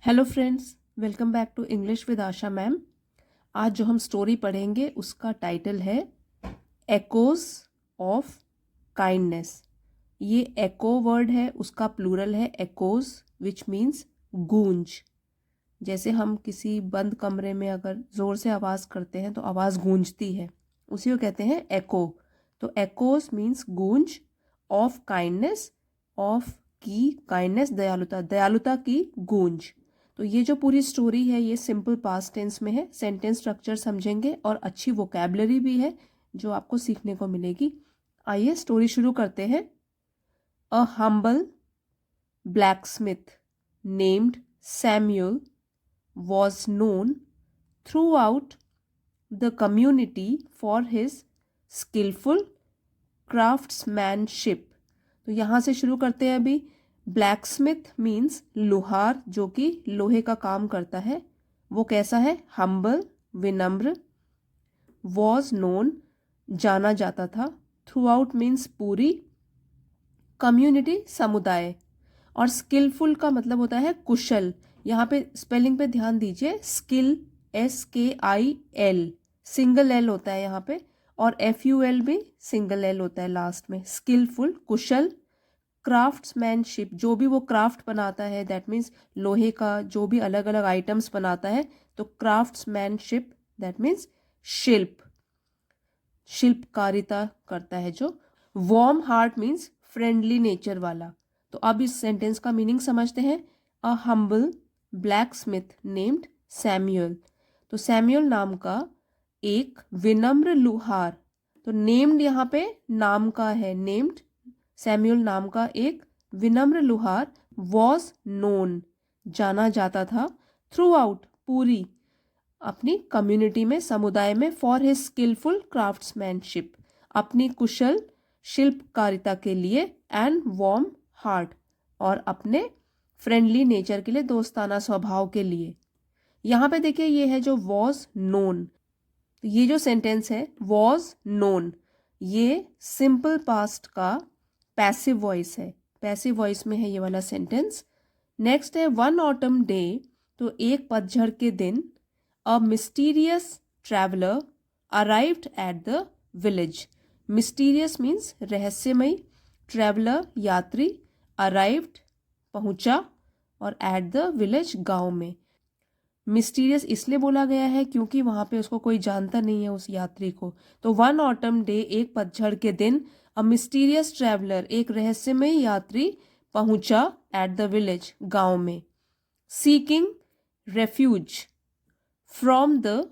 Hello friends, welcome back to English with Asha ma'am. आज जो हम स्टोरी पढ़ेंगे उसका टाइटल है एकोज ऑफ काइंडनेस। ये एको वर्ड है, उसका प्लूरल है एकोज विच मीन्स गूंज। जैसे हम किसी बंद कमरे में अगर ज़ोर से आवाज़ करते हैं तो आवाज़ गूंजती है, उसी को कहते हैं एको। तो एकोज मीन्स गूंज, ऑफ काइंडनेस, ऑफ की काइंडनेस दयालुता, दयालुता की गूंज। तो ये जो पूरी स्टोरी है ये सिंपल पास्ट टेंस में है। सेंटेंस स्ट्रक्चर समझेंगे और अच्छी वोकैबलरी भी है जो आपको सीखने को मिलेगी। आइए स्टोरी शुरू करते हैं। A humble blacksmith named Samuel was known throughout the community for his skillful craftsmanship। तो यहाँ से शुरू करते हैं अभी। ब्लैकस्मिथ मीन्स लोहार, जो कि लोहे का काम करता है। वो कैसा है? हम्बल, विनम्र। वॉज नोन, जाना जाता था। थ्रू आउट मीन्स पूरी। कम्युनिटी, समुदाय। और स्किलफुल का मतलब होता है कुशल। यहाँ पे स्पेलिंग पे ध्यान दीजिए। स्किल SKIL, सिंगल एल होता है यहाँ पे, और FUL भी सिंगल एल होता है लास्ट में। स्किलफुल, कुशल। क्राफ्ट्समैनशिप, जो भी वो क्राफ्ट बनाता है, दैट मीन्स लोहे का जो भी अलग अलग आइटम्स बनाता है, तो क्राफ्ट्समैनशिप दैट मीन्स शिल्प, शिल्पकारिता करता है जो। Warm heart means friendly nature वाला। तो अब इस सेंटेंस का मीनिंग समझते हैं। A humble blacksmith named Samuel. तो सैम्यूअल नाम का एक विनम्र लुहार, तो नेम्ड यहाँ पे नाम का है, नेम्ड। सैम्यूअल नाम का एक विनम्र लुहार वॉज नोन, जाना जाता था। थ्रू आउट, पूरी अपनी कम्युनिटी में, समुदाय में। फॉर हिज स्किलफुल क्राफ्ट्समैनशिप, अपनी कुशल शिल्पकारिता के लिए। एंड वार्म हार्ट, और अपने फ्रेंडली नेचर के लिए, दोस्ताना स्वभाव के लिए। यहाँ पे देखिए ये है जो वॉज नोन। ये जो सेंटेंस है वॉज नोन, ये सिंपल पास्ट का पैसिव वॉइस है। पैसिव वॉइस में है ये वाला सेंटेंस। नेक्स्ट है वन ऑटम डे, तो एक पतझड़ के दिन। अ mysterious traveller arrived at the village. Mysterious means रहस्यमयी, ट्रैवलर यात्री, अराइव्ड पहुंचा, और एट द विलेज गांव में। मिस्टीरियस इसलिए बोला गया है क्योंकि वहां पे उसको कोई जानता नहीं है, उस यात्री को। तो वन ऑटम डे, एक पतझड़ के दिन। अ मिस्टीरियस ट्रैवलर, एक रहस्यमय यात्री पहुंचा एट द विलेज, गांव में। Seeking refuge from the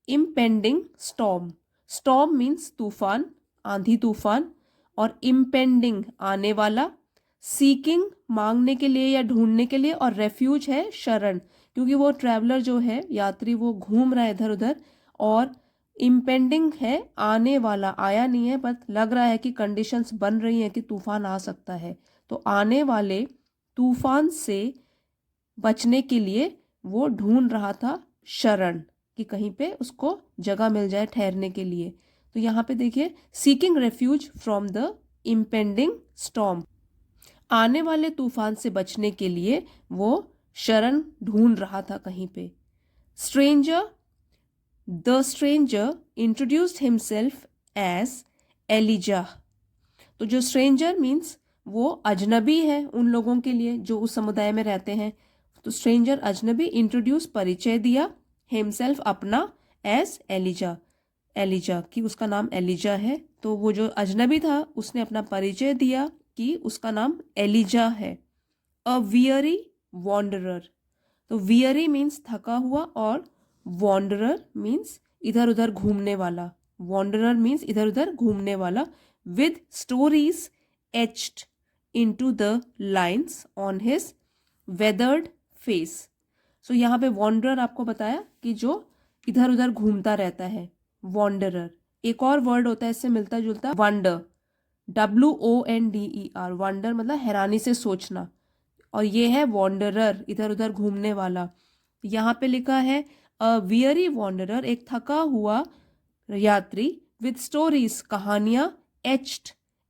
impending storm. Storm means तूफान, आंधी तूफान, और इम्पेंडिंग आने वाला। सीकिंग मांगने के लिए या ढूंढने के लिए, और रेफ्यूज है शरण, क्योंकि वो ट्रैवलर जो है, यात्री, वो घूम रहा है इधर उधर। और इम्पेंडिंग है आने वाला, आया नहीं है, बट लग रहा है कि कंडीशंस बन रही हैं कि तूफान आ सकता है। तो आने वाले तूफान से बचने के लिए वो ढूंढ रहा था शरण, कि कहीं पे उसको जगह मिल जाए ठहरने के लिए। तो यहाँ पे देखिए, seeking refuge from the impending storm, आने वाले तूफान से बचने के लिए वो शरण ढूंढ रहा था कहीं पे। Stranger, the stranger introduced himself as Elijah. तो जो स्ट्रेंजर मीन्स वो अजनबी है उन लोगों के लिए जो उस समुदाय में रहते हैं। तो स्ट्रेंजर अजनबी, इंट्रोड्यूस परिचय दिया, हिमसेल्फ अपना, एज एलिजा, एलिजा की उसका नाम एलिजा है। तो वो जो अजनबी था उसने अपना परिचय दिया कि उसका नाम एलिजा है। अ वियरी वॉन्डरर, तो वियरी मीन्स थका हुआ, और वॉन्डरर मीन्स इधर उधर घूमने वाला। वॉन्डरर मीन्स इधर उधर घूमने वाला। With stories etched into the lines on his weathered face. So यहाँ पे वॉन्डरर आपको बताया कि जो इधर उधर घूमता रहता है, वॉन्डरर। एक और वर्ड होता है इससे मिलता जुलता, वंडर, WONDER। वंडर मतलब हैरानी से सोचना, और ये है वॉन्डरर, इधर उधर घूमने वाला। यहाँ पे लिखा है अ वियरी वॉन्डरर, एक थका हुआ यात्री। विद स्टोरीज, कहानियां। एच्ड,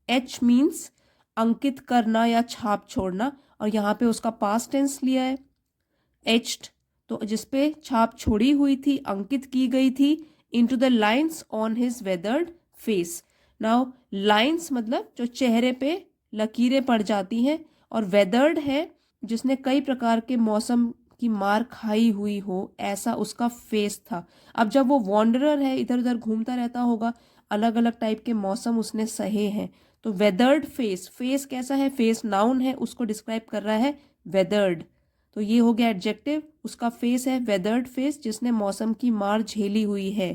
एच मीन्स अंकित करना या छाप छोड़ना, और यहाँ पे उसका पास्ट टेंस लिया है। एच्ड तो जिसपे छाप छोड़ी हुई थी, अंकित की गई थी, into the lines on his weathered face. Now lines मतलब जो चेहरे पे लकीरें पड़ जाती हैं, और वेदर्ड है जिसने कई प्रकार के मौसम की मार खाई हुई हो, ऐसा उसका फेस था। अब जब वो वॉन्डरर है, इधर उधर घूमता रहता होगा, अलग अलग टाइप के मौसम उसने सहे हैं, तो वेदर्ड फेस, फेस कैसा है, फेस नाउन है, उसको डिस्क्राइब कर रहा है वेदर्ड। तो ये हो गया एडजेक्टिव, उसका फेस है वेदर्ड फेस, जिसने मौसम की मार झेली हुई है।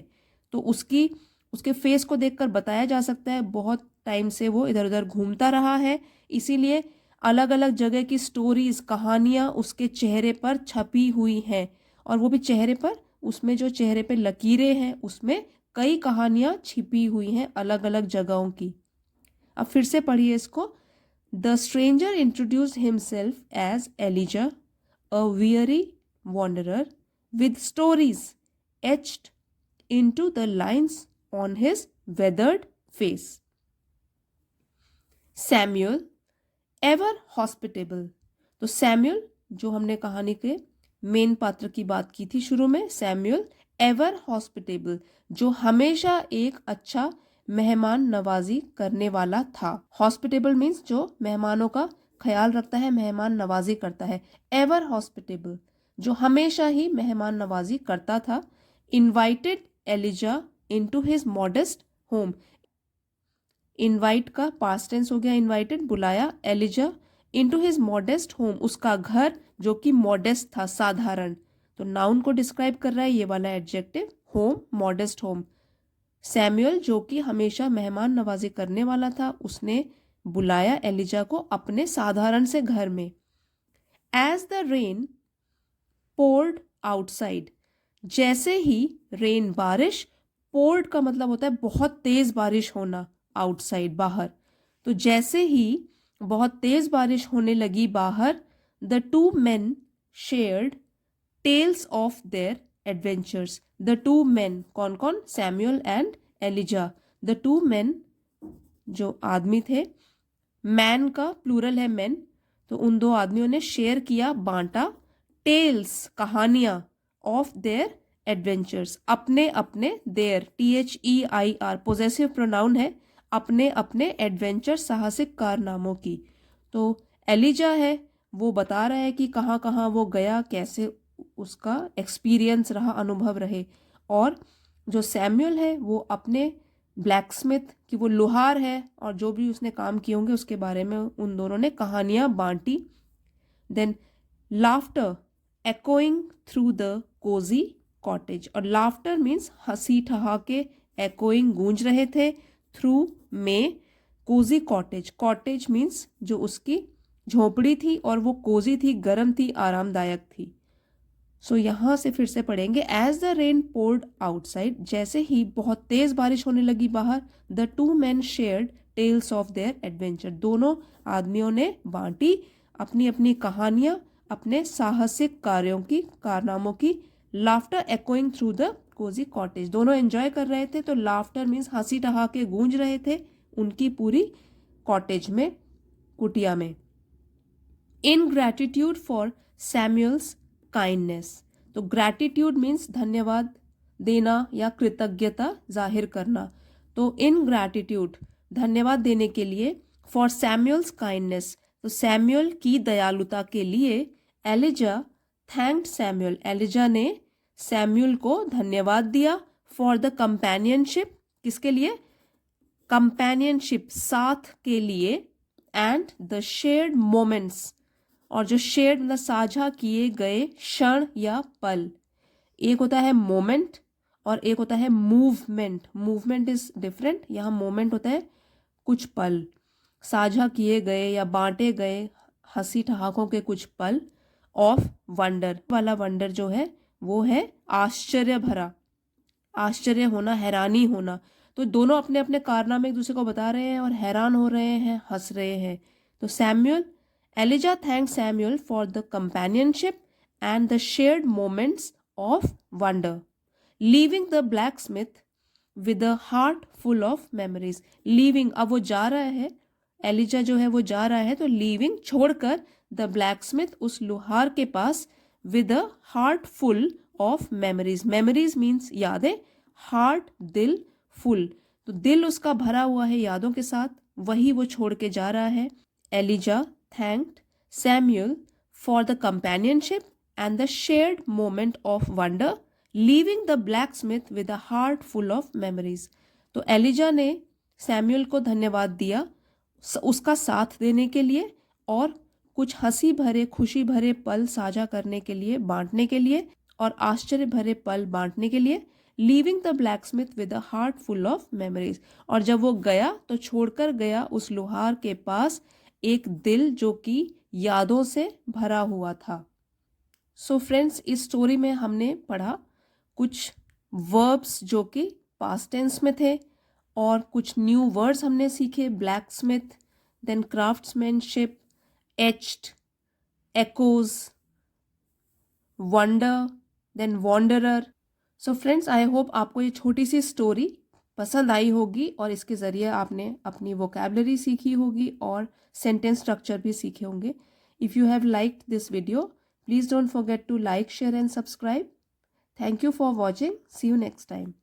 तो उसके फेस को देखकर बताया जा सकता है बहुत टाइम से वो इधर उधर घूमता रहा है, इसीलिए अलग अलग जगह की स्टोरीज, कहानियां उसके चेहरे पर छपी हुई हैं, और वो भी चेहरे पर, उसमें जो चेहरे पे लकीरें हैं उसमें कई कहानियां छिपी हुई हैं अलग अलग जगहों की। अब फिर से पढ़िए इसको। The stranger introduce himself as Elijah, a weary wanderer with stories etched into the lines on his weathered face. Samuel ever hospitable. तो सैम्यूअल, जो हमने कहानी के मेन पात्र की बात की थी शुरू में, सैम्यूअल एवर हॉस्पिटेबल, जो हमेशा एक अच्छा मेहमान नवाजी करने वाला था। हॉस्पिटेबल मीन्स जो मेहमानों का ख्याल रखता है, मेहमान नवाजी करता है। एवर हॉस्पिटेबल, जो हमेशा ही मेहमान नवाजी करता था। Invited Elijah into his modest home. Invite का पास्ट टेंस हो गया इनवाइटेड, बुलाया Elijah into his modest home, उसका घर जो कि मॉडेस्ट था, साधारण। तो नाउन को डिस्क्राइब कर रहा है ये वाला adjective, home, modest home. Samuel जो कि हमेशा मेहमान नवाजी करने वाला था, उसने बुलाया एलिजा को अपने साधारण से घर में। As the rain poured outside, जैसे ही रेन बारिश, पोर्ड का मतलब होता है बहुत तेज बारिश होना, आउटसाइड बाहर, तो जैसे ही बहुत तेज बारिश होने लगी बाहर, the two men shared tales of their adventures. The two men कौन कौन, Samuel and Elijah. The two men जो आदमी थे, मैन का प्लूरल है मैन, तो उन दो आदमियों ने शेयर किया, बांटा, टेल्स कहानियां, ऑफ देयर एडवेंचर्स अपने अपने, देयर THEIR पोजेसिव प्रोनाउन है, अपने अपने एडवेंचर साहसिक कारनामों की। तो एलिजा है वो बता रहा है कि कहाँ कहाँ वो गया, कैसे उसका एक्सपीरियंस रहा, अनुभव रहे। और जो सैमुअल है वो अपने ब्लैकस्मिथ कि वो लोहार है और जो भी उसने काम किए होंगे उसके बारे में उन दोनों ने कहानियां बांटी। Then laughter echoing through the cozy cottage, और लाफ्टर मीन्स हंसी ठहाके, एकोइंग गूंज रहे थे, थ्रू में, कोजी कॉटेज, कॉटेज मीन्स जो उसकी झोपड़ी थी और वो कोजी थी, गर्म थी, आरामदायक थी। सो यहाँ से फिर से पढ़ेंगे। As the rain poured outside, जैसे ही बहुत तेज बारिश होने लगी बाहर, the two man shared tales of their adventure, दोनों आदमियों ने बांटी अपनी अपनी कहानियां, अपने साहसिक कार्यों की, कारनामों की। Laughter echoing through the cozy cottage, दोनों एंजॉय कर रहे थे, तो लाफ्टर मीन्स हंसी ठहाके गूंज रहे थे उनकी पूरी कॉटेज में, कुटिया में। इन ग्रैटिट्यूड फॉर सैमुअल्स काइंडनेस, तो ग्रैटिट्यूड मीन्स धन्यवाद देना या कृतज्ञता जाहिर करना। तो इन ग्रैटिट्यूड धन्यवाद देने के लिए, फॉर सैमुअल्स काइंडनेस, तो सैमुअल की दयालुता के लिए, एलिजा थैंक्ड सैमुअल, एलिजा ने सैमुअल को धन्यवाद दिया। फॉर द कंपेनियनशिप, किसके लिए, कंपेनियनशिप साथ के लिए, एंड द शेयर्ड मोमेंट्स, और जो शेयर्ड मतलब साझा किए गए क्षण या पल। एक होता है मोमेंट और एक होता है मूवमेंट, मूवमेंट इज डिफरेंट, यहाँ मोमेंट होता है कुछ पल, साझा किए गए या बांटे गए हंसी ठहाकों के कुछ पल। ऑफ वंडर, वाला वंडर जो है वो है आश्चर्य भरा, आश्चर्य होना, हैरानी होना। तो दोनों अपने अपने कारनामे एक दूसरे को बता रहे हैं और हैरान हो रहे हैं, हंस रहे हैं। तो Samuel, Elijah thanks Samuel for the companionship and the shared moments of wonder, leaving the blacksmith with a heart full of memories. Leaving, अब वो जा रहा है, एलिजा जो है वो जा रहा है, तो लीविंग छोड़कर, द ब्लैकस्मिथ उस लोहार के पास, with a heart full of memories. Memories means यादें, heart दिल, full तो दिल उसका भरा हुआ है यादों के साथ, वही वो छोड़ के जा रहा है. Elijah thanked Samuel for the companionship and the shared moment of wonder, leaving the blacksmith with a heart full of memories. तो एलिजा ने सैमुअल को धन्यवाद दिया उसका साथ देने के लिए और कुछ हंसी भरे खुशी भरे पल साझा करने के लिए, बांटने के लिए और आश्चर्य भरे पल बांटने के लिए. Leaving the blacksmith with a heart full of memories. और जब वो गया तो छोड़कर गया उस लोहार के पास एक दिल जो कि यादों से भरा हुआ था. सो फ्रेंड्स, इस स्टोरी में हमने पढ़ा कुछ वर्ब्स जो कि पास्ट टेंस में थे और कुछ न्यू वर्ड्स हमने सीखे. Blacksmith, then craftsmanship, etched, echoes, wonder, then wanderer. So friends, I hope आपको ये छोटी सी स्टोरी पसंद आई होगी और इसके ज़रिए आपने अपनी वोकैबलरी सीखी होगी और सेंटेंस स्ट्रक्चर भी सीखे होंगे. If you have liked this video, please don't forget to like, share and subscribe. Thank you for watching. See you next time.